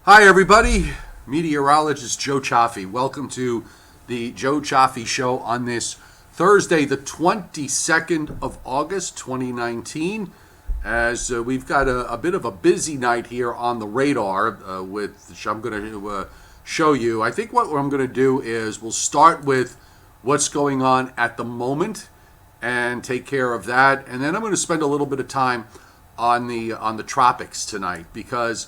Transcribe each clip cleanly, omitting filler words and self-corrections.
Hi, everybody. Meteorologist Joe Chaffee. Welcome to the Joe Chaffee Show on this Thursday, the 22nd of August, 2019. As we've got a bit of a busy night here on the radar, which I'm going to show you. I think what I'm going to do is we'll start with what's going on at the moment and take care of that, and then I'm going to spend a little bit of time on the tropics tonight because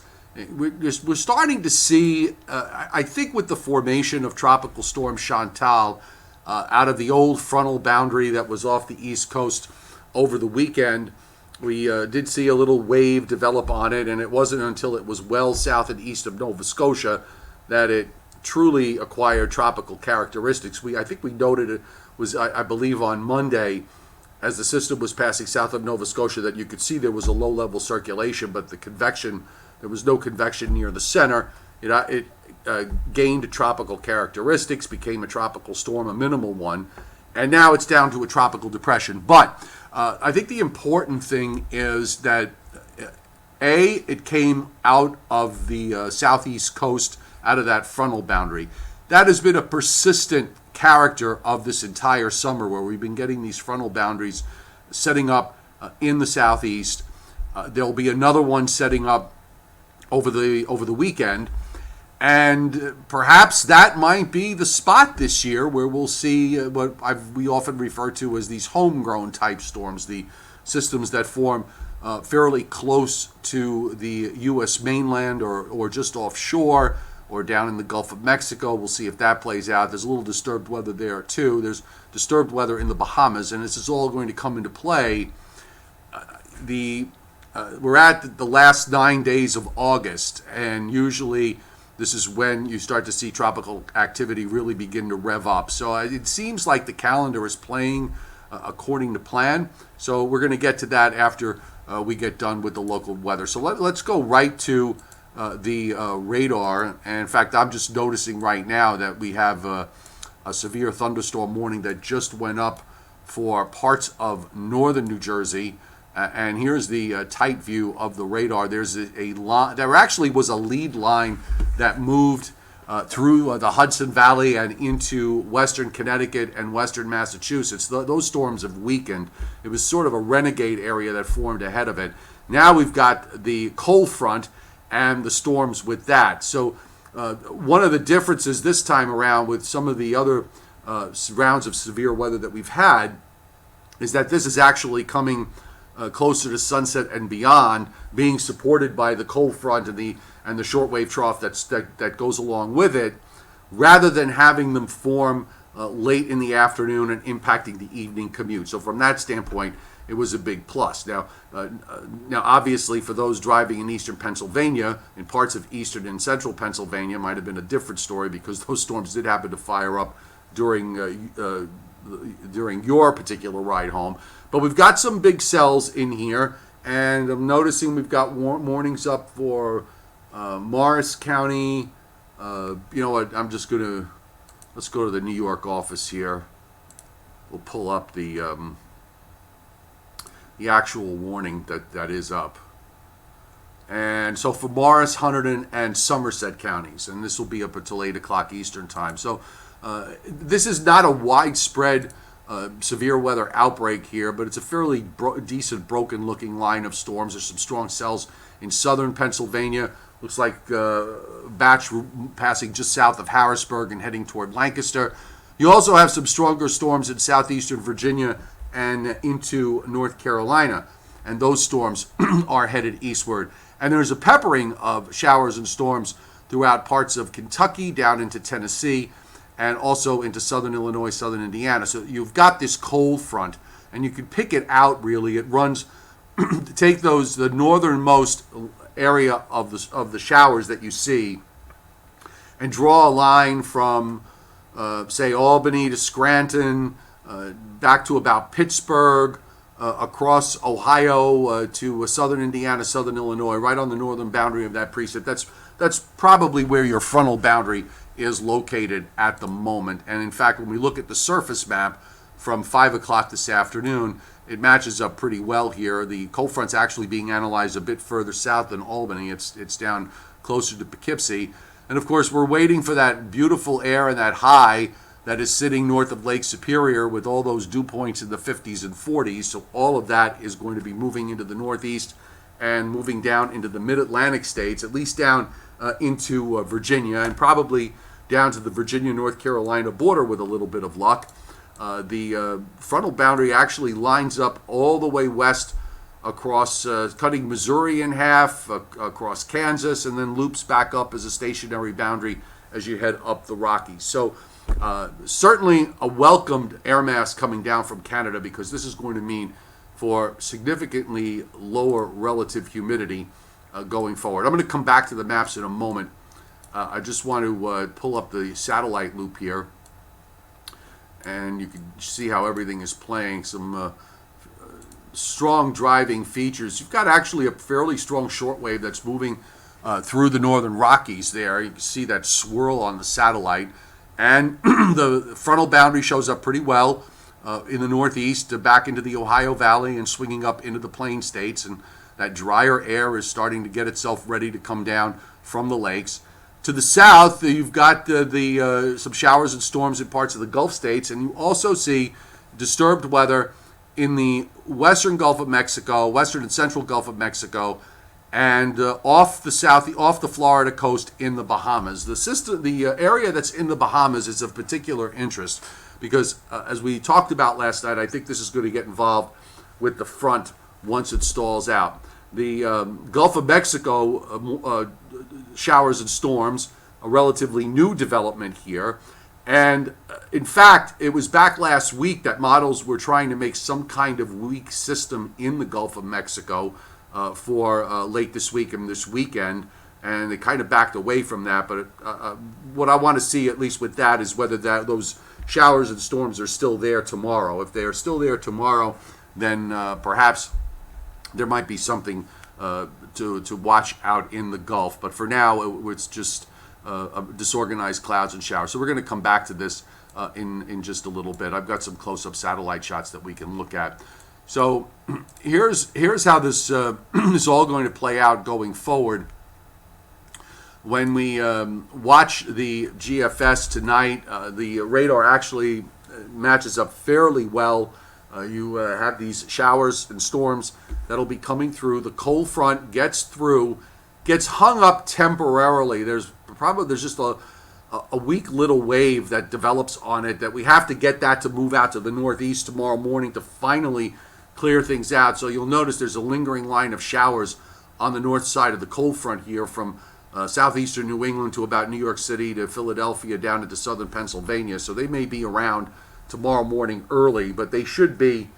we're starting to see, I think, with the formation of Tropical Storm Chantal out of the old frontal boundary that was off the East Coast over the weekend, we did see a little wave develop on it, and it wasn't until it was well south and east of Nova Scotia that it truly acquired tropical characteristics. I think we noted it was, I believe, on Monday, as the system was passing south of Nova Scotia, that you could see there was a low-level circulation, but the convection, there was no convection near the center. It gained tropical characteristics, became a tropical storm, a minimal one, and now it's down to a tropical depression. But I think the important thing is that, it came out of the southeast coast, out of that frontal boundary. That has been a persistent character of this entire summer, where we've been getting these frontal boundaries setting up in the southeast. There'll be another one setting up over the weekend, and perhaps that might be the spot this year where we'll see what we often refer to as these homegrown type storms, the systems that form fairly close to the U.S. mainland or just offshore or down in the Gulf of Mexico. We'll see if that plays out. There's a little disturbed weather there too. There's disturbed weather in the Bahamas, and this is all going to come into play. We're at the last 9 days of August, and usually this is when you start to see tropical activity really begin to rev up. So it seems like the calendar is playing according to plan. So we're going to get to that after we get done with the local weather. So let's go right to the radar. And in fact, I'm just noticing right now that we have a severe thunderstorm warning that just went up for parts of northern New Jersey. And here's the tight view of the radar. There's a line. There actually was a lead line that moved through the Hudson Valley and into western Connecticut and western Massachusetts. Those storms have weakened. It was sort of a renegade area that formed ahead of it. Now we've got the cold front and the storms with that. So one of the differences this time around with some of the other rounds of severe weather that we've had is that this is actually coming closer to sunset and beyond, being supported by the cold front and the shortwave trough that goes along with it, rather than having them form late in the afternoon and impacting the evening commute. So from that standpoint, it was a big plus. Now, obviously, for those driving in eastern Pennsylvania, in parts of eastern and central Pennsylvania, might have been a different story because those storms did happen to fire up during your particular ride home. But we've got some big cells in here, and I'm noticing we've got warnings up for Morris County. You know what? Let's go to the New York office here. We'll pull up the actual warning that is up. And so for Morris, Hunterdon, and Somerset counties, and this will be up until 8 o'clock Eastern time. So this is not a widespread severe weather outbreak here, but it's a fairly decent broken-looking line of storms. There's some strong cells in southern Pennsylvania. Looks like batch passing just south of Harrisburg and heading toward Lancaster. You also have some stronger storms in southeastern Virginia and into North Carolina, and those storms are headed eastward. And there's a peppering of showers and storms throughout parts of Kentucky, down into Tennessee, and also into southern Illinois, southern Indiana. So you've got this cold front, and you can pick it out, really. It runs, take the northernmost area of the showers that you see, and draw a line from, say, Albany to Scranton, back to about Pittsburgh, across Ohio to southern Indiana, southern Illinois, right on the northern boundary of that precinct. That's probably where your frontal boundary is located at the moment. And in fact, when we look at the surface map from 5 o'clock this afternoon, it matches up pretty well here. The cold front's actually being analyzed a bit further south than Albany. It's down closer to Poughkeepsie. And of course, we're waiting for that beautiful air and that high that is sitting north of Lake Superior with all those dew points in the 50s and 40s. So all of that is going to be moving into the northeast and moving down into the mid-Atlantic states, at least down into Virginia, and probably down to the Virginia-North Carolina border with a little bit of luck. The frontal boundary actually lines up all the way west across, cutting Missouri in half, across Kansas, and then loops back up as a stationary boundary as you head up the Rockies. So certainly a welcomed air mass coming down from Canada, because this is going to mean for significantly lower relative humidity going forward. I'm going to come back to the maps in a moment. I just want to pull up the satellite loop here, and you can see how everything is playing. Some strong driving features. You've got actually a fairly strong shortwave that's moving through the northern Rockies there. You can see that swirl on the satellite. And the frontal boundary shows up pretty well in the northeast, back into the Ohio Valley and swinging up into the Plain States. And that drier air is starting to get itself ready to come down from the lakes. To the south, you've got some showers and storms in parts of the Gulf states, and you also see disturbed weather in the western Gulf of Mexico, western and central Gulf of Mexico, and off the Florida coast in the Bahamas. The area that's in the Bahamas is of particular interest because, as we talked about last night, I think this is going to get involved with the front once it stalls out. The Gulf of Mexico showers and storms, a relatively new development here. And in fact, it was back last week that models were trying to make some kind of weak system in the Gulf of Mexico for late this week and this weekend, and they kind of backed away from that. But what I want to see, at least with that, is whether those showers and storms are still there tomorrow. If they are still there tomorrow, then perhaps there might be something to watch out in the Gulf. But for now, it's just disorganized clouds and showers. So we're going to come back to this in just a little bit. I've got some close-up satellite shots that we can look at. So here's how this is all going to play out going forward. When we watch the GFS tonight, the radar actually matches up fairly well. You have these showers and storms that'll be coming through. The cold front gets through, gets hung up temporarily. There's just a weak little wave that develops on it that we have to get that to move out to the northeast tomorrow morning to finally clear things out. So you'll notice there's a lingering line of showers on the north side of the cold front here from southeastern New England to about New York City to Philadelphia down into southern Pennsylvania. So they may be around tomorrow morning early, but they should be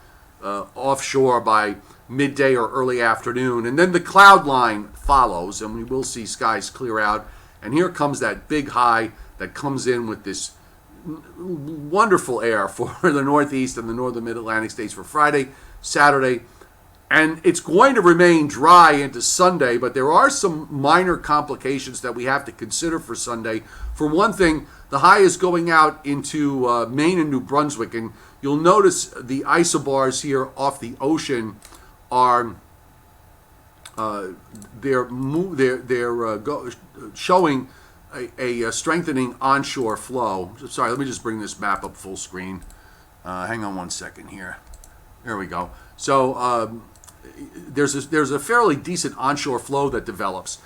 offshore by midday or early afternoon. And then the cloud line follows, and we will see skies clear out. And here comes that big high that comes in with this wonderful air for the northeast and the northern mid-Atlantic states for Friday, Saturday. And it's going to remain dry into Sunday, but there are some minor complications that we have to consider for Sunday. For one thing, the high is going out into Maine and New Brunswick, and you'll notice the isobars here off the ocean are showing a strengthening onshore flow. Sorry, let me just bring this map up full screen. Hang on one second here. There we go. So there's a fairly decent onshore flow that develops,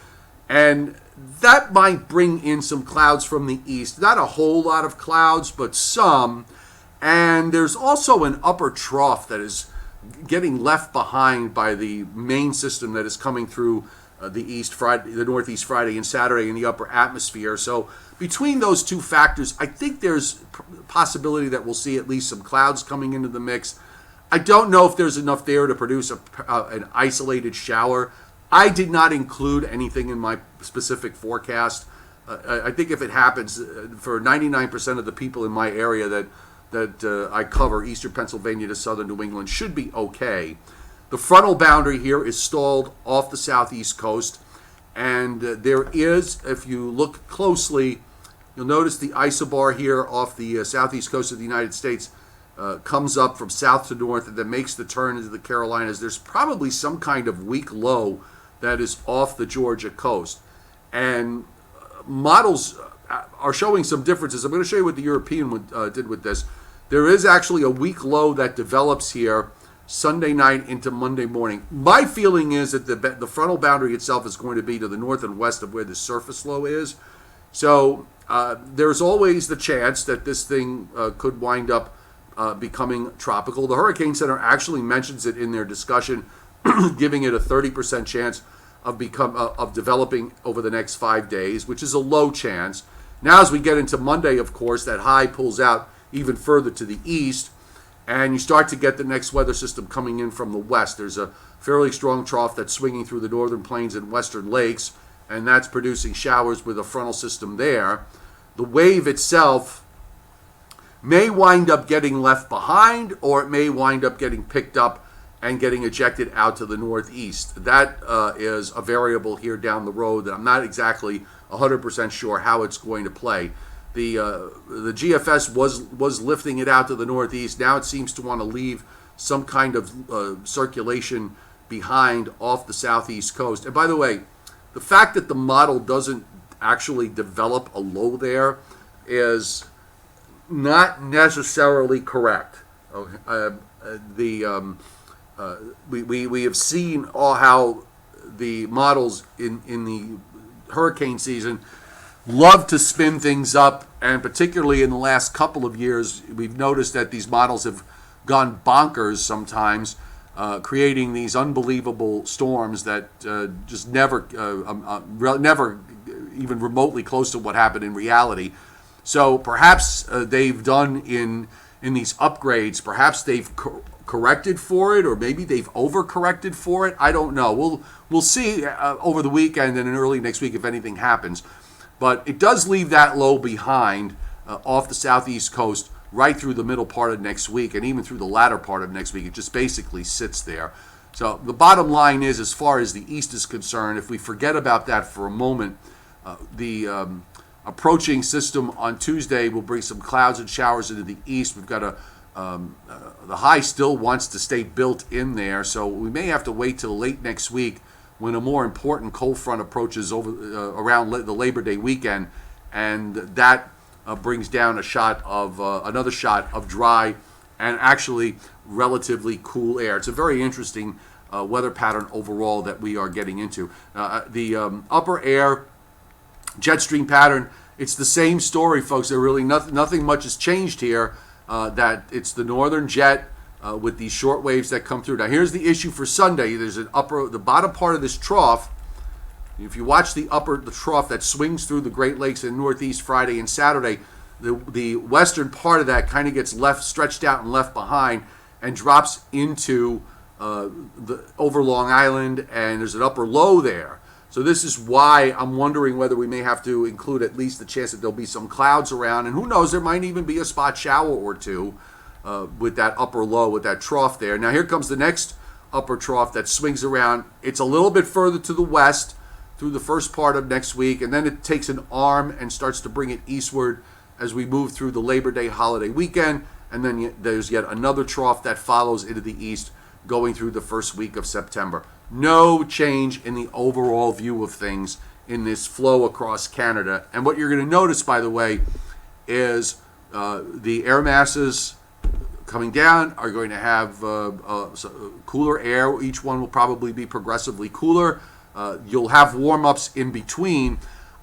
and that might bring in some clouds from the east. Not a whole lot of clouds, but some. And there's also an upper trough that is getting left behind by the main system that is coming through the northeast Friday and Saturday in the upper atmosphere. So between those two factors, I think there's possibility that we'll see at least some clouds coming into the mix. I don't know if there's enough there to produce an isolated shower. I did not include anything in my specific forecast. I think if it happens, for 99% of the people in my area that I cover, eastern Pennsylvania to southern New England, should be okay. The frontal boundary here is stalled off the southeast coast, and there is, if you look closely, you'll notice the isobar here off the southeast coast of the United States comes up from south to north and then makes the turn into the Carolinas. There's probably some kind of weak low that is off the Georgia coast. and models are showing some differences. I'm going to show you what the European did with this. There is actually a weak low that develops here Sunday night into Monday morning. My feeling is that the frontal boundary itself is going to be to the north and west of where the surface low is. So there's always the chance that this thing could wind up becoming tropical. The Hurricane Center actually mentions it in their discussion, giving it a 30% chance of developing over the next 5 days, which is a low chance. Now, as we get into Monday, of course, that high pulls out even further to the east, and you start to get the next weather system coming in from the west. There's a fairly strong trough that's swinging through the northern plains and western lakes, and that's producing showers with a frontal system there. The wave itself may wind up getting left behind, or it may wind up getting picked up and getting ejected out to the northeast. That is a variable here down the road that I'm not exactly 100% sure how it's going to play. The GFS was lifting it out to the northeast. Now it seems to want to leave some kind of circulation behind off the southeast coast. And by the way, the fact that the model doesn't actually develop a low there is not necessarily correct. Okay. We have seen how the models in the hurricane season love to spin things up, and particularly in the last couple of years, we've noticed that these models have gone bonkers sometimes, creating these unbelievable storms that just never even remotely close to what happened in reality. So perhaps they've done in these upgrades, perhaps they've corrected for it, or maybe they've overcorrected for it. I don't know. We'll see over the weekend and in early next week if anything happens. But it does leave that low behind off the southeast coast right through the middle part of next week, and even through the latter part of next week. It just basically sits there. So the bottom line is, as far as the east is concerned, if we forget about that for a moment, the approaching system on Tuesday will bring some clouds and showers into the east. We've got the high still wants to stay built in there, so we may have to wait till late next week when a more important cold front approaches over around the Labor Day weekend, and that brings down another shot of dry and actually relatively cool air. It's a very interesting weather pattern overall that we are getting into. The upper air jet stream pattern, it's the same story, folks. There really nothing much has changed here. That it's the northern jet with these short waves that come through. Now, here's the issue for Sunday. There's the bottom part of this trough. If you watch the trough that swings through the Great Lakes and Northeast Friday and Saturday, the western part of that kind of gets stretched out and left behind, and drops into over Long Island, and there's an upper low there. So this is why I'm wondering whether we may have to include at least the chance that there'll be some clouds around, and who knows, there might even be a spot shower or two with that upper low, with that trough there. Now here comes the next upper trough that swings around. It's a little bit further to the west through the first part of next week, and then it takes an arm and starts to bring it eastward as we move through the Labor Day holiday weekend, and then there's yet another trough that follows into the east going through the first week of September. No change in the overall view of things in this flow across Canada. And what you're going to notice, by the way, is the air masses coming down are going to have cooler air. Each one will probably be progressively cooler. You'll have warm-ups in between.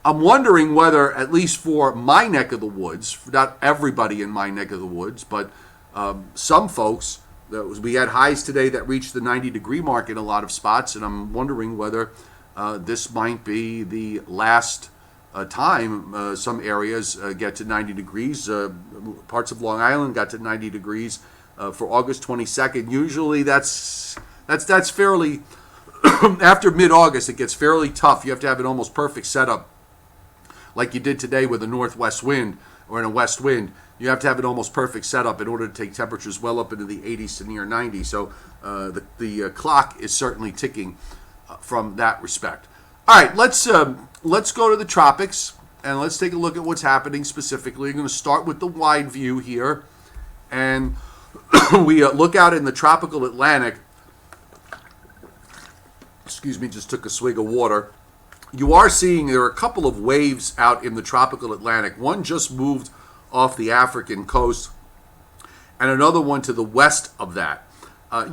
I'm wondering whether, at least for my neck of the woods, not everybody in my neck of the woods, but some folks, we had highs today that reached the 90-degree mark in a lot of spots, and I'm wondering whether this might be the last time some areas get to 90 degrees. Parts of Long Island got to 90 degrees for August 22nd. Usually that's fairly, after mid-August, it gets fairly tough. You have to have an almost perfect setup like you did today with a northwest wind or in a west wind. You have to have an almost perfect setup in order to take temperatures well up into the 80s to near 90. So the clock is certainly ticking from that respect. All right, let's go to the tropics and let's take a look at what's happening specifically. I'm going to start with the wide view here, and we look out in the tropical Atlantic. Excuse me, just took a swig of water. you are seeing there are a couple of waves out in the tropical Atlantic. One just moved off the African coast, and another one to the west of that.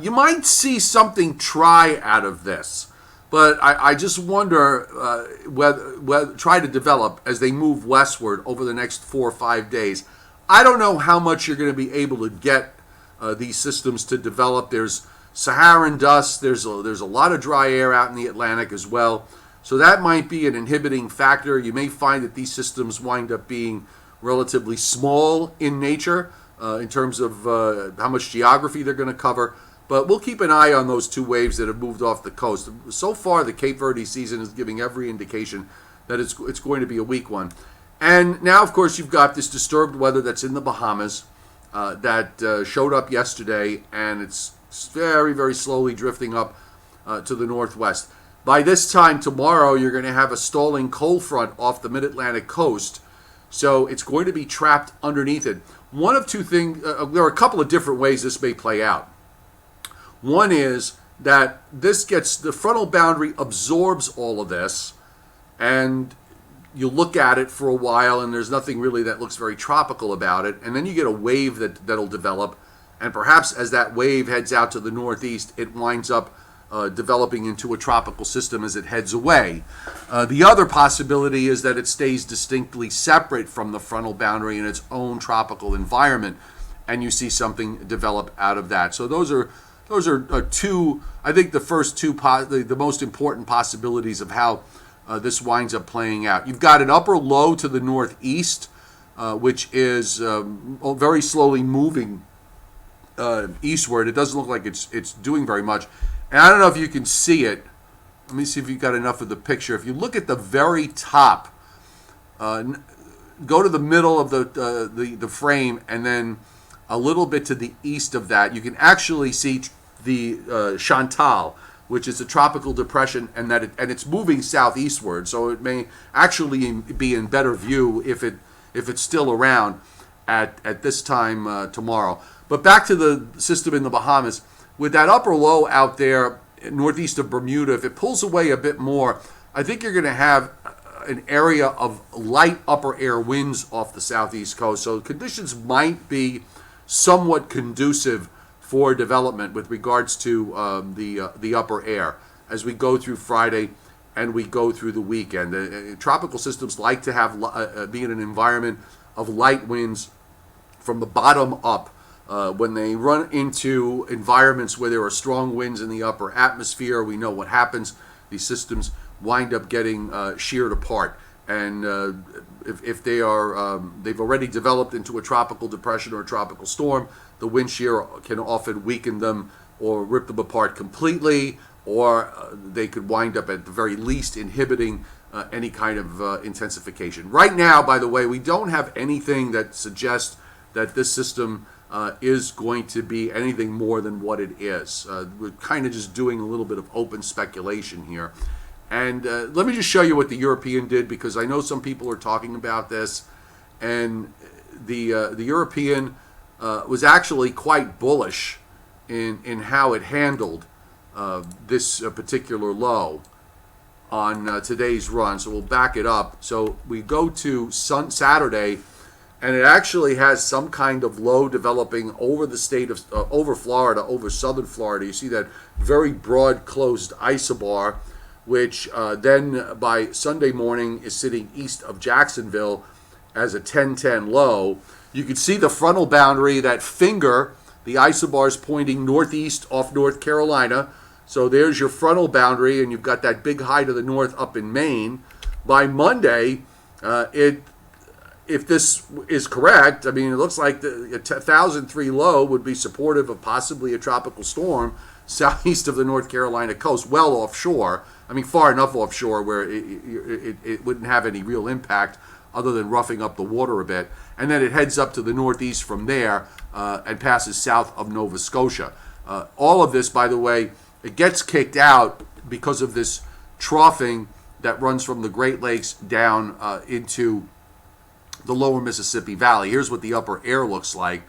You might see something try out of this, but I just wonder whether try to develop as they move westward over the next 4 or 5 days. I don't know how much you're going to be able to get these systems to develop. There's Saharan dust. There's a lot of dry air out in the Atlantic as well. So that might be an inhibiting factor. You may find that these systems wind up being relatively small in nature in terms of how much geography they're going to cover. But we'll keep an eye on those two waves that have moved off the coast. So far, the Cape Verde season is giving every indication that it's going to be a weak one. And now, of course, you've got this disturbed weather that's in the Bahamas that showed up yesterday, and it's very, very slowly drifting up to the northwest. By this time tomorrow, you're going to have a stalling cold front off the mid-Atlantic coast, so it's going to be trapped underneath it. One of two things, there are a couple of different ways this may play out. One is that the frontal boundary absorbs all of this, and you look at it for a while, and there's nothing really that looks very tropical about it, and then you get a wave that'll develop, and perhaps as that wave heads out to the northeast, it winds up developing into a tropical system as it heads away. The other possibility is that it stays distinctly separate from the frontal boundary in its own tropical environment, and you see something develop out of that. So those are two, I think the first two, the most important possibilities of how this winds up playing out. You've got an upper low to the northeast, which is very slowly moving eastward. It doesn't look like it's doing very much. And I don't know if you can see it. Let me see if you've got enough of the picture. If you look at the very top, go to the middle of the frame, and then a little bit to the east of that, you can actually see the Chantal, which is a tropical depression, and it's moving southeastward. So it may actually be in better view if it's still around at this time tomorrow. But back to the system in the Bahamas. With that upper low out there northeast of Bermuda, if it pulls away a bit more, I think you're going to have an area of light upper air winds off the southeast coast. So conditions might be somewhat conducive for development with regards to the upper air as we go through Friday and we go through the weekend. Tropical systems like to have be in an environment of light winds from the bottom up. When they run into environments where there are strong winds in the upper atmosphere, we know what happens. These systems wind up getting sheared apart. And if they are, they've already developed into a tropical depression or a tropical storm, the wind shear can often weaken them or rip them apart completely, or they could wind up at the very least inhibiting any kind of intensification. Right now, by the way, we don't have anything that suggests that this system is going to be anything more than what it is. We're kind of just doing a little bit of open speculation here. And let me just show you what the European did, because I know some people are talking about this. And the European was actually quite bullish in how it handled this particular low on today's run. So we'll back it up. So we go to Saturday, and it actually has some kind of low developing over the state of, over Florida, over southern Florida. You see that very broad closed isobar, which then by Sunday morning is sitting east of Jacksonville as a 10-10 low. You can see the frontal boundary, that finger, the isobars pointing northeast off North Carolina. So there's your frontal boundary, and you've got that big high to the north up in Maine. By Monday, if this is correct, I mean, it looks like the 1,003 low would be supportive of possibly a tropical storm southeast of the North Carolina coast, well offshore. I mean, far enough offshore where it wouldn't have any real impact other than roughing up the water a bit. And then it heads up to the northeast from there and passes south of Nova Scotia. All of this, by the way, it gets kicked out because of this troughing that runs from the Great Lakes down into the lower Mississippi Valley. Here's what the upper air looks like,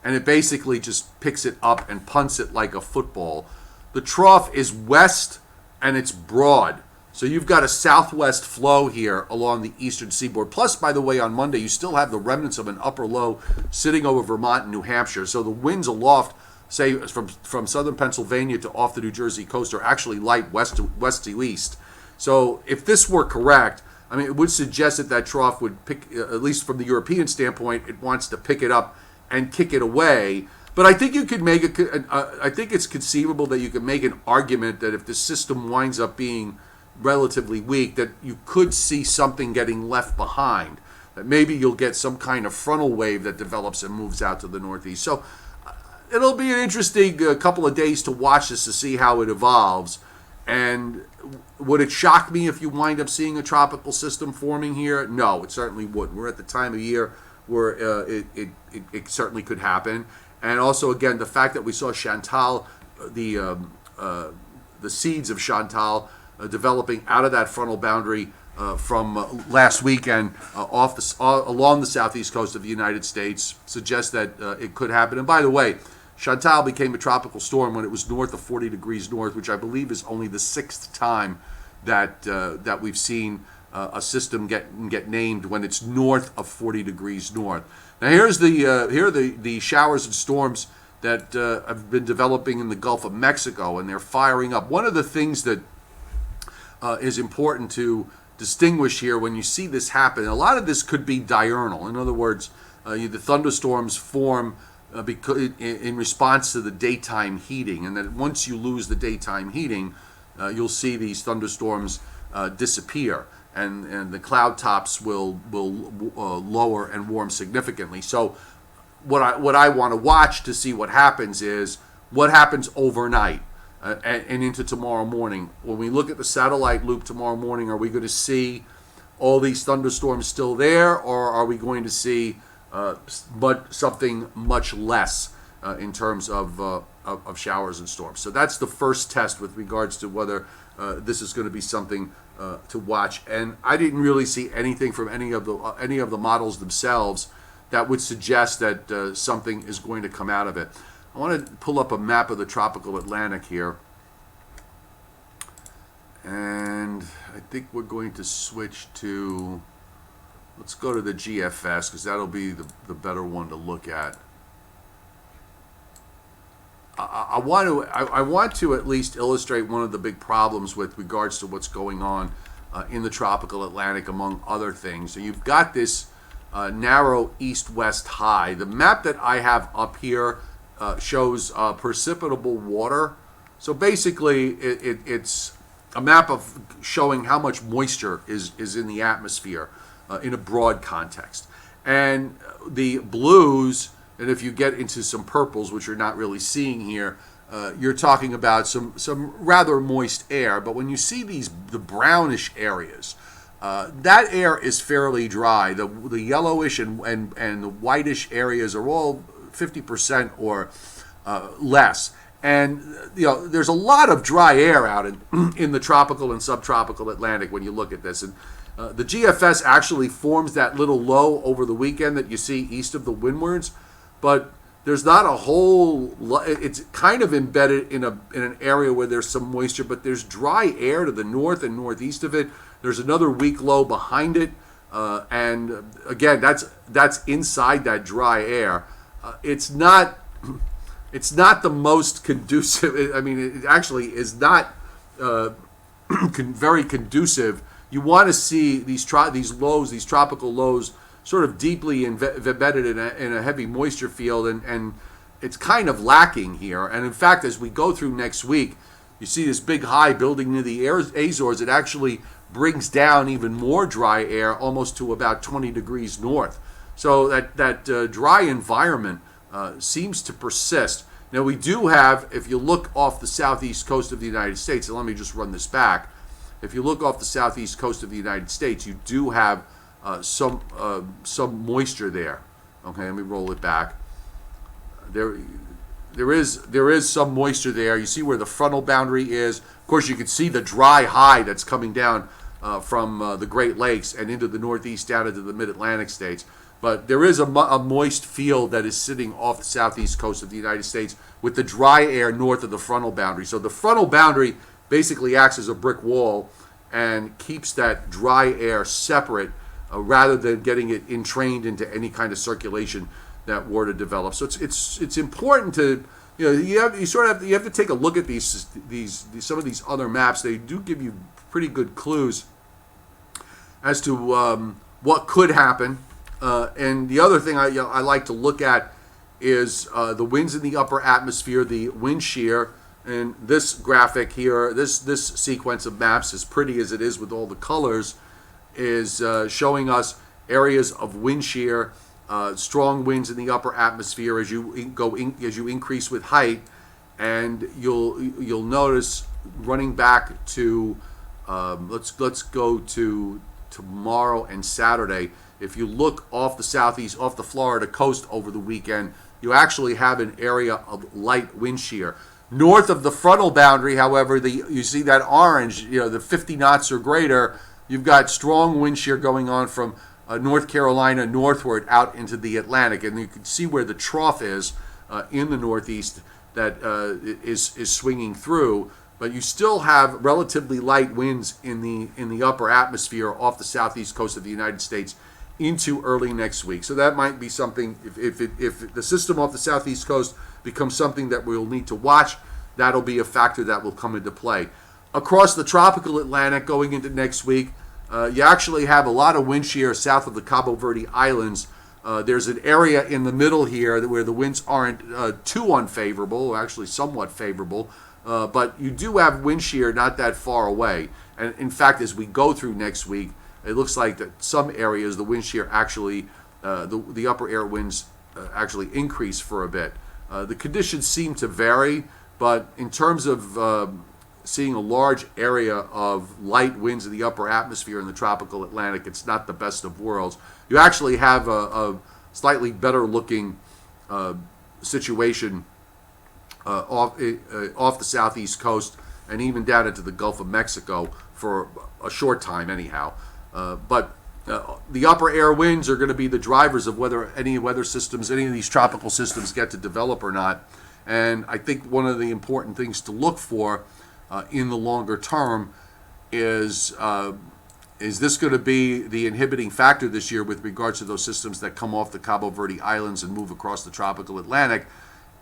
and it basically just picks it up and punts it like a football. The trough is west, and it's broad, So you've got a southwest flow here along the eastern seaboard. Plus, by the way, on Monday, you still have the remnants of an upper low sitting over Vermont and New Hampshire. So the winds aloft, say, from southern Pennsylvania to off the New Jersey coast are actually light west to east. So if this were correct, I mean, it would suggest that that trough would pick, at least from the European standpoint, it wants to pick it up and kick it away. But I think you could make I think it's conceivable that you could make an argument that if the system winds up being relatively weak, that you could see something getting left behind. That maybe you'll get some kind of frontal wave that develops and moves out to the northeast. So it'll be an interesting couple of days to watch this to see how it evolves. And would it shock me if you wind up seeing a tropical system forming here? No, it certainly wouldn't. We're at the time of year where it certainly could happen. And also, again, the fact that we saw Chantal, the seeds of Chantal developing out of that frontal boundary from last weekend along the southeast coast of the United States suggests that it could happen. And by the way, Chantal became a tropical storm when it was north of 40 degrees north, which I believe is only the sixth time that we've seen a system get named when it's north of 40 degrees north. Now here are the showers and storms that have been developing in the Gulf of Mexico, and they're firing up. One of the things that is important to distinguish here when you see this happen, a lot of this could be diurnal. In other words, the thunderstorms form in response to the daytime heating, and that once you lose the daytime heating, you'll see these thunderstorms disappear, and the cloud tops will lower and warm significantly. So what I want to watch to see what happens is what happens overnight and into tomorrow morning. When we look at the satellite loop tomorrow morning, are we going to see all these thunderstorms still there, or are we going to see something much less in terms of showers and storms? So that's the first test with regards to whether this is going to be something to watch. And I didn't really see anything from any of the models themselves that would suggest that something is going to come out of it. I want to pull up a map of the tropical Atlantic here, and I think we're going to switch to, let's go to the GFS, because that'll be the better one to look at. I want to at least illustrate one of the big problems with regards to what's going on in the tropical Atlantic, among other things. So you've got this narrow east-west high. The map that I have up here shows precipitable water. So basically, it's a map of showing how much moisture is in the atmosphere in a broad context. And the blues, and if you get into some purples, which you're not really seeing here, you're talking about some rather moist air. But when you see the brownish areas, that air is fairly dry. The yellowish and the whitish areas are all 50% or less. And there's a lot of dry air out in the tropical and subtropical Atlantic when you look at this. And the GFS actually forms that little low over the weekend that you see east of the windwards, but there's not a whole. It's kind of embedded in an area where there's some moisture, but there's dry air to the north and northeast of it. There's another weak low behind it, and again, that's inside that dry air. It's not the most conducive. I mean, it actually is not very conducive. You want to see these lows, these tropical lows, sort of deeply embedded in a heavy moisture field, and it's kind of lacking here. And in fact, as we go through next week, you see this big high building near the Azores. It actually brings down even more dry air, almost to about 20 degrees north. So that dry environment seems to persist. Now we do have, if you look off the southeast coast of the United States, and let me just run this back. If you look off the southeast coast of the United States, you do have some moisture there. Okay, let me roll it back. There is some moisture there. You see where the frontal boundary is. Of course, you can see the dry high that's coming down from the Great Lakes and into the Northeast down into the Mid-Atlantic states. But there is a moist field that is sitting off the southeast coast of the United States with the dry air north of the frontal boundary. So the frontal boundary basically acts as a brick wall, and keeps that dry air separate rather than getting it entrained into any kind of circulation that were to develop. So it's important to you have to take a look at these some of these other maps. They do give you pretty good clues as to what could happen. And the other thing I like to look at is the winds in the upper atmosphere, the wind shear. And this graphic here, this sequence of maps, as pretty as it is with all the colors, is showing us areas of wind shear, strong winds in the upper atmosphere as you increase with height, and you'll notice running back to let's go to tomorrow and Saturday. If you look off the Florida coast over the weekend, you actually have an area of light wind shear. North of the frontal boundary, however, you see that orange, the 50 knots or greater, you've got strong wind shear going on from North Carolina northward out into the Atlantic. And you can see where the trough is in the Northeast that is swinging through. But you still have relatively light winds in the upper atmosphere off the southeast coast of the United States into early next week. So that might be something, if the system off the southeast coast becomes something that we'll need to watch, that'll be a factor that will come into play. Across the tropical Atlantic going into next week, you actually have a lot of wind shear south of the Cabo Verde Islands. There's an area in the middle here where the winds aren't too unfavorable, actually somewhat favorable, but you do have wind shear not that far away. And in fact, as we go through next week, it looks like that some areas the wind shear actually, the upper air winds actually increase for a bit. The conditions seem to vary, but in terms of seeing a large area of light winds in the upper atmosphere in the tropical Atlantic, it's not the best of worlds. You actually have a slightly better looking situation off the southeast coast and even down into the Gulf of Mexico for a short time anyhow. But the upper air winds are going to be the drivers of whether any weather systems, any of these tropical systems get to develop or not. And I think one of the important things to look for in the longer term is this going to be the inhibiting factor this year with regards to those systems that come off the Cabo Verde Islands and move across the tropical Atlantic,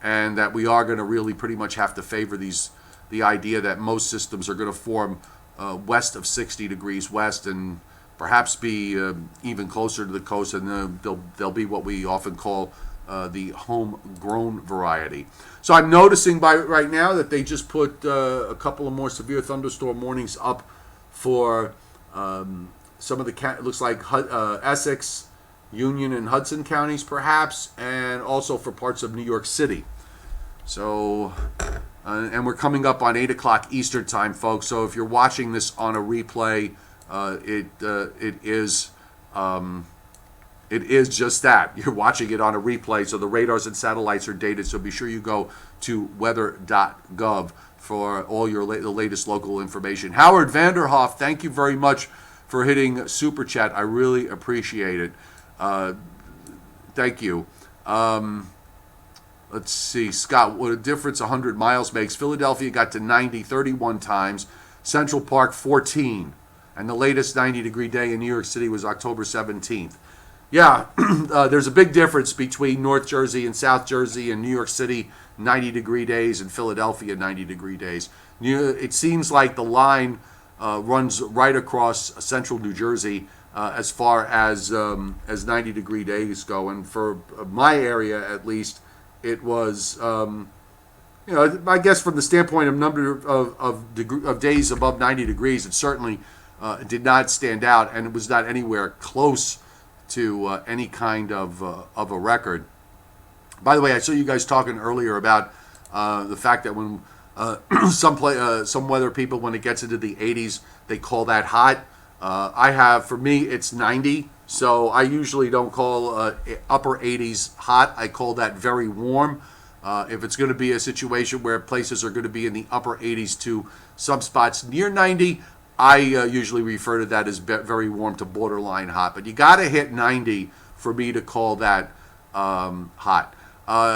and that we are going to really pretty much have to favor the idea that most systems are going to form west of 60 degrees west and perhaps be even closer to the coast, and they'll be what we often call the homegrown variety. So I'm noticing right now that they just put a couple of more severe thunderstorm warnings up for some of the, it looks like Essex, Union, and Hudson counties perhaps, and also for parts of New York City. So, and we're coming up on 8 o'clock Eastern time, folks. So if you're watching this on a replay, it is just that. You're watching it on a replay, so the radars and satellites are dated. So be sure you go to weather.gov for all the latest local information. Howard Vanderhoff, thank you very much for hitting Super Chat. I really appreciate it. Thank you. Let's see, Scott, what a difference 100 miles makes. Philadelphia got to 90 31 times. Central Park 14. And the latest 90-degree day in New York City was October 17th. Yeah, there's a big difference between North Jersey and South Jersey and New York City 90-degree days and Philadelphia 90-degree days. It seems like the line runs right across central New Jersey as far as 90-degree days go. And for my area, at least, it was, I guess from the standpoint of number of days above 90 degrees, it certainly did not stand out, and it was not anywhere close to any kind of a record. By the way, I saw you guys talking earlier about the fact that when some weather people, when it gets into the 80s, they call that hot. For me, it's 90. So I usually don't call upper 80s hot. I call that very warm. If it's going to be a situation where places are going to be in the upper 80s to some spots near 90, I usually refer to that as very warm to borderline hot. But you got to hit 90 for me to call that hot.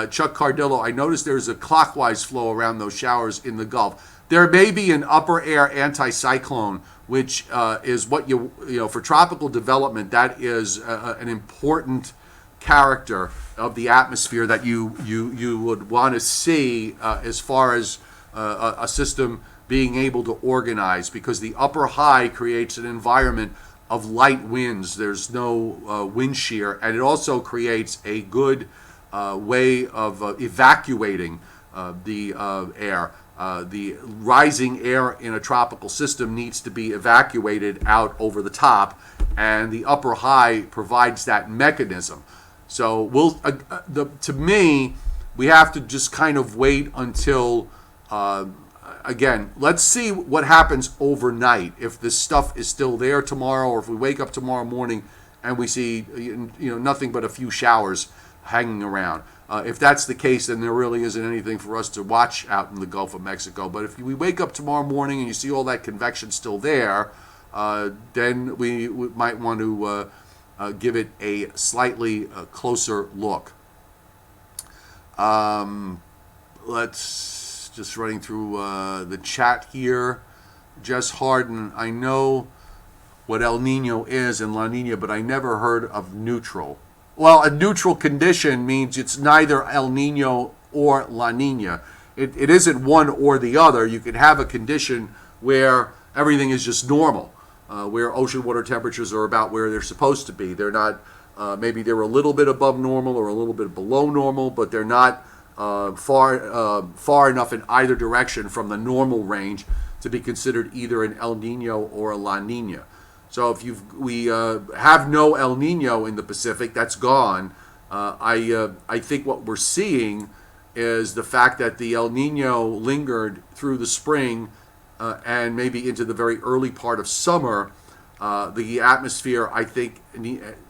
Chuck Cardillo, I noticed there's a clockwise flow around those showers in the Gulf. there may be an upper air anticyclone, which is what for tropical development, that is an important character of the atmosphere that you would want to see as far as a system being able to organize, because the upper high creates an environment of light winds. There's no wind shear, and it also creates a good way of evacuating the air. The rising air in a tropical system needs to be evacuated out over the top, and the upper high provides that mechanism. So to me, we have to just kind of wait until, again, let's see what happens overnight. If this stuff is still there tomorrow, or if we wake up tomorrow morning and we see nothing but a few showers hanging around. If that's the case, then there really isn't anything for us to watch out in the Gulf of Mexico. But if we wake up tomorrow morning and you see all that convection still there, then we might want to give it a slightly closer look. Let's just running through the chat here. Jess Harden, I know what El Nino is and La Nina, but I never heard of neutral. Well, a neutral condition means it's neither El Nino or La Nina. It isn't one or the other. You can have a condition where everything is just normal, where ocean water temperatures are about where they're supposed to be. They're not, maybe they're a little bit above normal or a little bit below normal, but they're not far enough in either direction from the normal range to be considered either an El Nino or a La Nina. So if we have no El Nino in the Pacific, that's gone. I think what we're seeing is the fact that the El Nino lingered through the spring and maybe into the very early part of summer. The atmosphere, I think,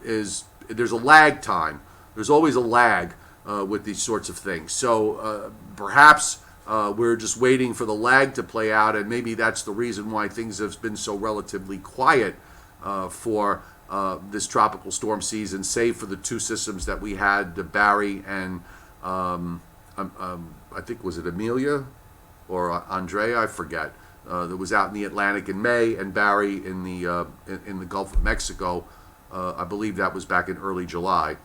there's a lag time. There's always a lag with these sorts of things. So perhaps we're just waiting for the lag to play out, and maybe that's the reason why things have been so relatively quiet for this tropical storm season, save for the two systems that we had, the Barry and I think, was it Amelia or Andrea? I forget. That was out in the Atlantic in May, and Barry in the Gulf of Mexico. I believe that was back in early July.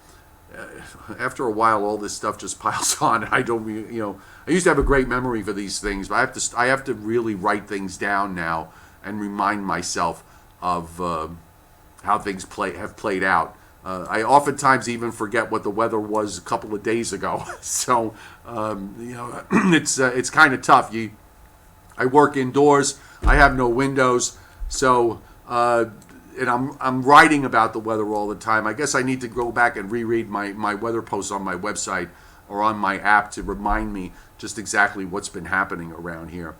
After a while, all this stuff just piles on. I used to have a great memory for these things, but I have to really write things down now and remind myself of how things have played out. I oftentimes even forget what the weather was a couple of days ago. So it's kind of tough. I work indoors. I have no windows, so and I'm writing about the weather all the time. I guess I need to go back and reread my weather posts on my website or on my app to remind me just exactly what's been happening around here.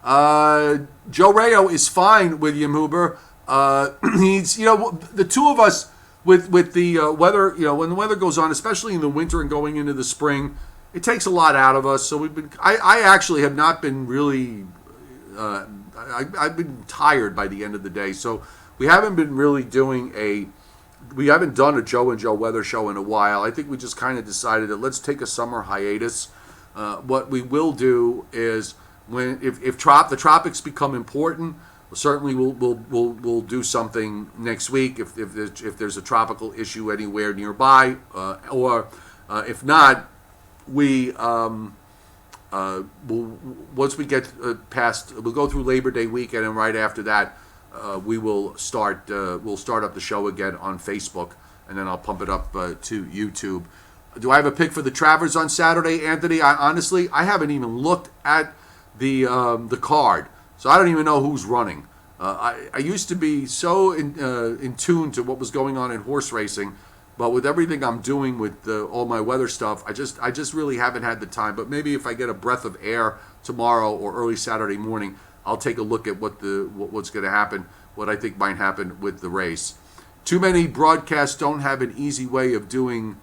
Joe Rayo is fine, William Huber. He's, the two of us with the weather, when the weather goes on, especially in the winter and going into the spring, it takes a lot out of us. So I actually have not been really, I've been tired by the end of the day. So we haven't been really we haven't done a Joe and Joe weather show in a while. I think we just kind of decided that let's take a summer hiatus. What we will do is if the tropics become important, certainly we'll do something next week if there's a tropical issue anywhere nearby, or if not, we'll once we get past, we'll go through Labor Day weekend, and right after that we'll start up the show again on Facebook, and then I'll pump it up to YouTube. Do I have a pick for the Travers on Saturday, Anthony? Honestly, I haven't even looked at the card. So I don't even know who's running. I used to be so in tune to what was going on in horse racing, but with everything I'm doing with all my weather stuff, I just really haven't had the time. But maybe if I get a breath of air tomorrow or early Saturday morning, I'll take a look at what's going to happen, what I think might happen with the race. Too many broadcasts don't have an easy way of doing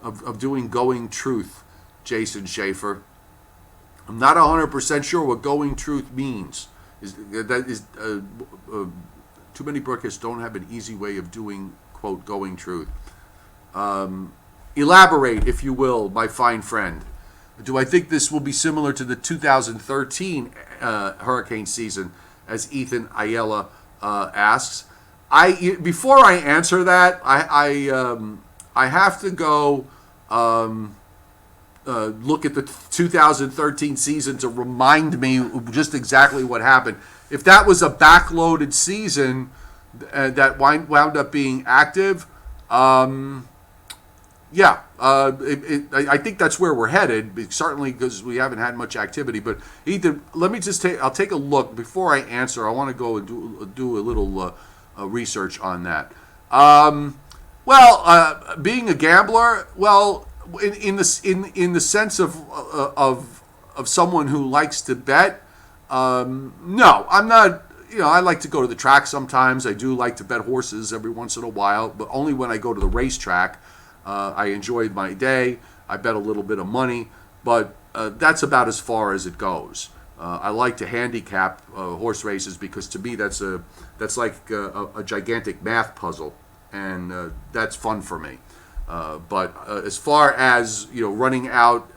going truth, Jason Schaefer. I'm not 100% sure what going truth means. Too many broadcasts don't have an easy way of doing, quote, going truth. Elaborate, if you will, my fine friend. Do I think this will be similar to the 2013 hurricane season, as Ethan Ayala asks? Before I answer that, I have to go look at the 2013 season to remind me just exactly what happened. If that was a backloaded season that wound up being active, yeah, I think that's where we're headed. Certainly, because we haven't had much activity. But Ethan, let me just I'll take a look before I answer. I want to go and do a little research on that. Being a gambler, well, in the sense of someone who likes to bet, no, I'm not. I like to go to the track sometimes. I do like to bet horses every once in a while, but only when I go to the racetrack. I enjoyed my day. I bet a little bit of money, but that's about as far as it goes. I like to handicap horse races because to me that's like a gigantic math puzzle, and that's fun for me. But as far as running out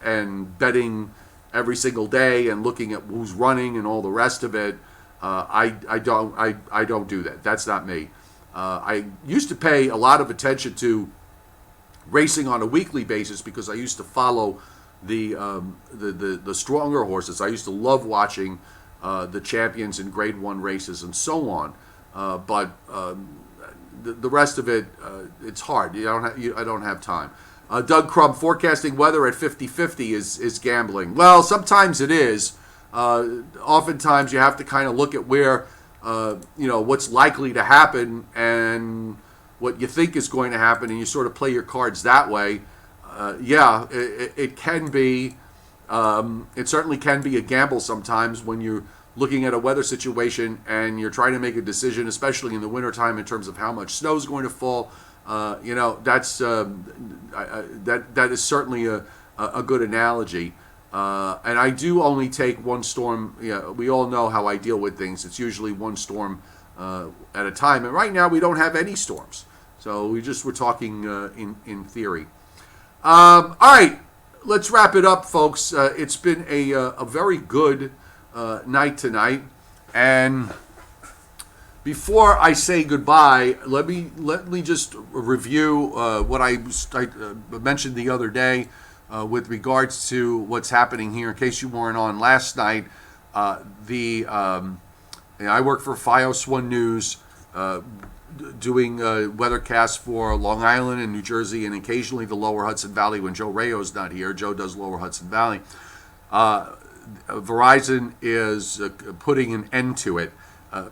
and betting every single day and looking at who's running and all the rest of it, I don't do that. That's not me. I used to pay a lot of attention to racing on a weekly basis because I used to follow the stronger horses. I used to love watching the champions in Grade 1 races and so on. But the rest of it, it's hard. I don't have time. Doug Crumb, forecasting weather at 50-50 is gambling. Well, sometimes it is. Oftentimes you have to kind of look at where, what's likely to happen and what you think is going to happen, and you sort of play your cards that way. It can be, it certainly can be a gamble sometimes when you're looking at a weather situation and you're trying to make a decision, especially in the wintertime, in terms of how much snow is going to fall. That is certainly a good analogy. And I do only take one storm. We all know how I deal with things. It's usually one storm at a time. And right now we don't have any storms. So we're talking in theory. All right, let's wrap it up, folks. It's been a very good night tonight. And before I say goodbye, let me just review what I mentioned the other day with regards to what's happening here. In case you weren't on last night, I work for FiOS 1 News, doing weathercasts for Long Island and New Jersey, and occasionally the Lower Hudson Valley when Joe Rayo's not here. Joe does Lower Hudson Valley. Verizon is putting an end to it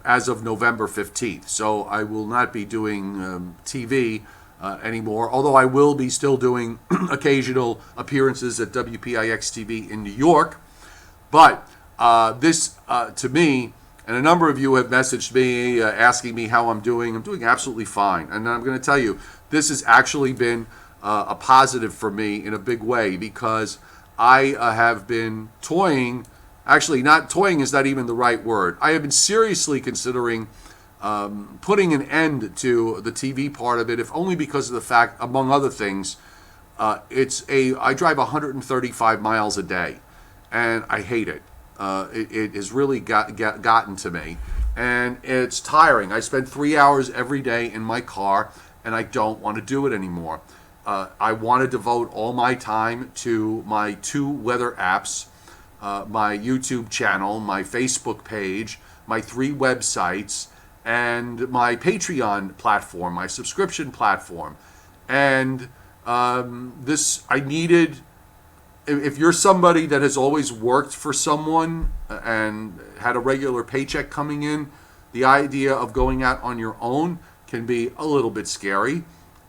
as of November 15th. So I will not be doing TV anymore, although I will be still doing occasional appearances at WPIX TV in New York. But this, to me, and a number of you have messaged me asking me how I'm doing. I'm doing absolutely fine. And I'm going to tell you, this has actually been a positive for me in a big way, because I have been toying. Actually, not toying is not even the right word. I have been seriously considering putting an end to the TV part of it, if only because of the fact, among other things, I drive 135 miles a day, and I hate it. It has really gotten to me, and it's tiring. I spend 3 hours every day in my car, and I don't want to do it anymore. I want to devote all my time to my 2 weather apps, my YouTube channel, my Facebook page, my 3 websites, and my Patreon platform, my subscription platform. And I needed, if you're somebody that has always worked for someone and had a regular paycheck coming in, the idea of going out on your own can be a little bit scary.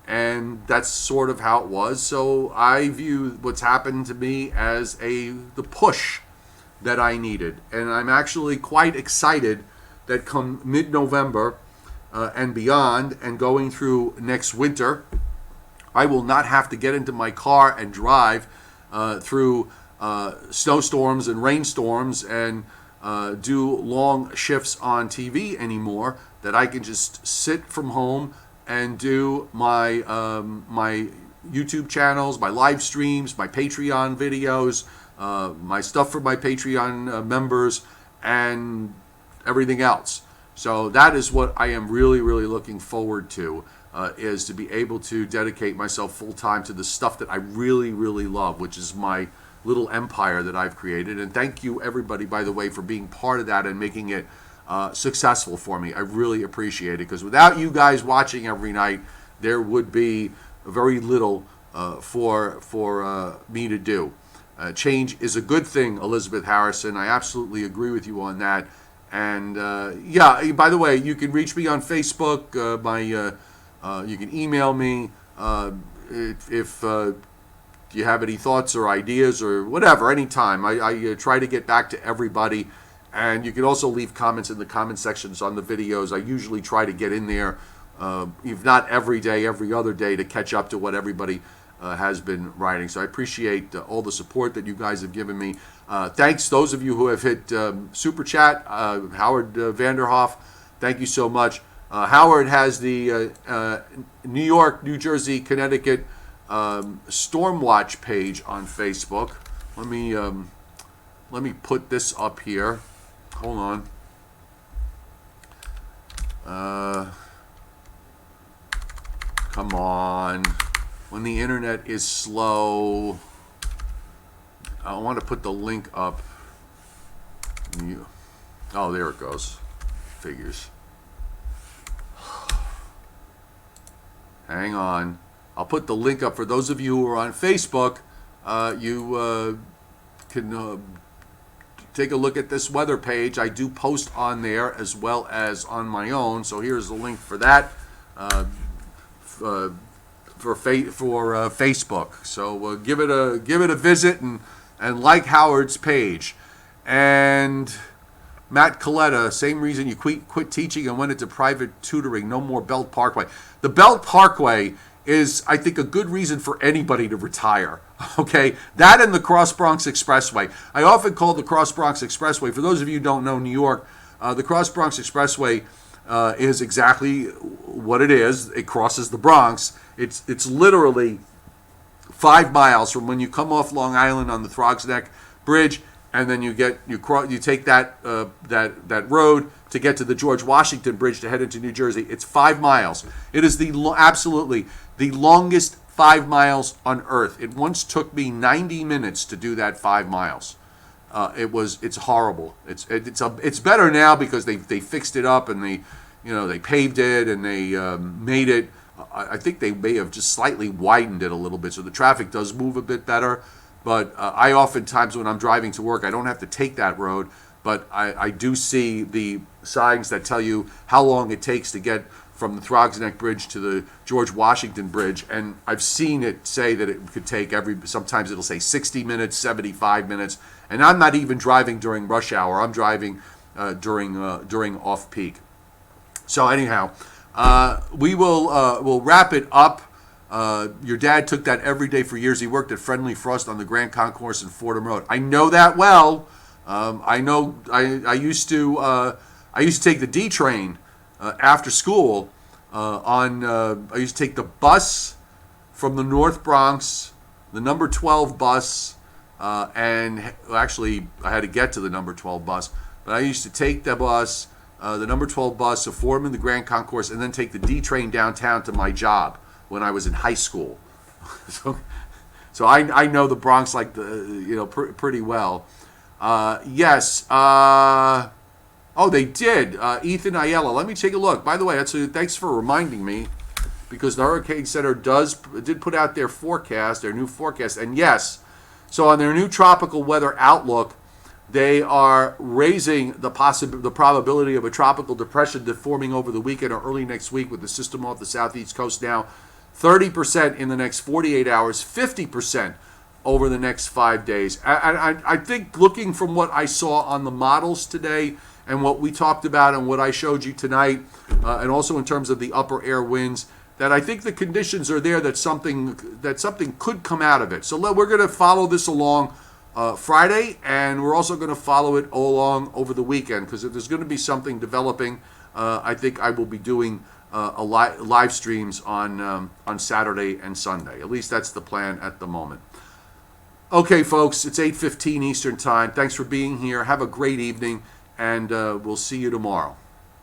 And that's sort of how it was. So I view what's happened to me as the push that I needed. And I'm actually quite excited that come mid-November and beyond, and going through next winter, I will not have to get into my car and drive through snowstorms and rainstorms and do long shifts on TV anymore, that I can just sit from home and do my YouTube channels, my live streams, my Patreon videos, my stuff for my Patreon members, and everything else. So that is what I am really, really looking forward to, is to be able to dedicate myself full time to the stuff that I really, really love, which is my little empire that I've created. And thank you, everybody, by the way, for being part of that and making it successful for me. I really appreciate it, because without you guys watching every night, there would be very little for me to do. Change is a good thing, Elizabeth Harrison. I absolutely agree with you on that. And yeah, by the way, you can reach me on Facebook. You can email me if you have any thoughts or ideas or whatever, anytime. I try to get back to everybody. And you can also leave comments in the comment sections on the videos. I usually try to get in there, if not every day, every other day, to catch up to what everybody has been writing. So I appreciate all the support that you guys have given me. Thanks those of you who have hit Super Chat. Howard Vanderhoff, thank you so much. Howard has the New York, New Jersey, Connecticut Storm Watch page on Facebook. Let me put this up here. Hold on. Come on. When the internet is slow, I want to put the link up. Oh, there it goes. Figures. Hang on. I'll put the link up for those of you who are on Facebook. You can take a look at this weather page. I do post on there as well as on my own. So here's the link for that. For Facebook. So give it a visit and like Howard's page. And Matt Coletta, same reason you quit teaching and went into private tutoring. No more Belt Parkway. The Belt Parkway is, I think, a good reason for anybody to retire. Okay, that and the Cross Bronx Expressway. I often call the Cross Bronx Expressway, for those of you who don't know New York, the Cross Bronx Expressway is exactly what it is. It crosses the Bronx. It's literally 5 miles from when you come off Long Island on the Throgs Neck Bridge, and then you take that road to get to the George Washington Bridge to head into New Jersey. It's 5 miles. It is absolutely the longest 5 miles on Earth. It once took me 90 minutes to do that 5 miles. It's horrible. It's better now because they fixed it up and they paved it and they made it. I think they may have just slightly widened it a little bit, so the traffic does move a bit better. But I oftentimes, when I'm driving to work, I don't have to take that road, but I do see the signs that tell you how long it takes to get from the Throgs Neck Bridge to the George Washington Bridge, and I've seen it say that it could take sometimes it'll say 60 minutes, 75 minutes, and I'm not even driving during rush hour. I'm driving during off-peak. So anyhow, we'll wrap it up. Your dad took that every day for years. He worked at Friendly Frost on the Grand Concourse and Fordham Road. I know that well. I know. I used to take the D train after school. I used to take the bus from the North Bronx, the number 12 bus, and actually I had to get to the number 12 bus. But I used to take the bus, the number 12 bus, to Fordham and the Grand Concourse, and then take the D train downtown to my job when I was in high school. So I know the Bronx pretty well. Yes. Oh, they did. Ethan Ayala. Let me take a look. By the way, thanks for reminding me, because the Hurricane Center did put out their new forecast, and yes. So on their new tropical weather outlook, they are raising the probability of a tropical depression forming over the weekend or early next week with the system off the southeast coast now. 30% in the next 48 hours, 50% over the next 5 days. I think, looking from what I saw on the models today and what we talked about and what I showed you tonight, and also in terms of the upper air winds, that I think the conditions are there that something could come out of it. So we're going to follow this along Friday, and we're also going to follow it all along over the weekend, because if there's going to be something developing, I think I will be doing live streams on Saturday and Sunday. At least that's the plan at the moment. Okay, folks, it's 8:15 Eastern Time. Thanks for being here. Have a great evening, and we'll see you tomorrow.